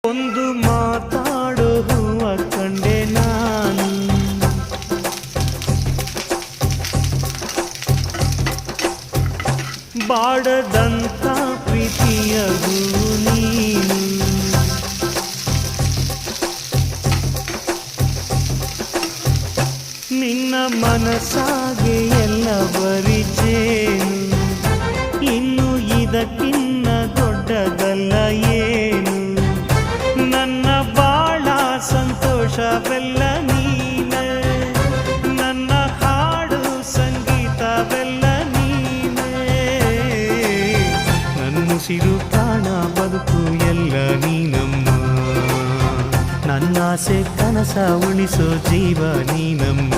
ಒಂದು ಮಾತಾಡೋ ಹೂವ ಕಂಡೆ ನಾನು, ಬಾಡದಂತ ಪ್ರೀತಿಯ ಹೂ ನೀನು. ನಿನ್ನ ಮನಸ್ಸಾಗೆ ಎಲ್ಲ ಬರಿಜೇನು, ಇನ್ನು ಇದಕ್ಕಿನ್ನ ದೊಡ್ಡದಲ್ಲ ಏನು. ನನ್ನ ಬಾಳ ಸಂತೋಷವೆಲ್ಲ ನೀನೆ, ನನ್ನ ಹಾಡು ಸಂಗೀತವೆಲ್ಲ ನೀನೆ. ನನ್ನುಸಿರು ಪ್ರಾಣ ಬದುಕು ಎಲ್ಲ ನೀನಮ್ಮ, ನನ್ನಾಸೆ ಕನಸ ಉಳಿಸೋ ಜೀವ ನೀನಮ್ಮ.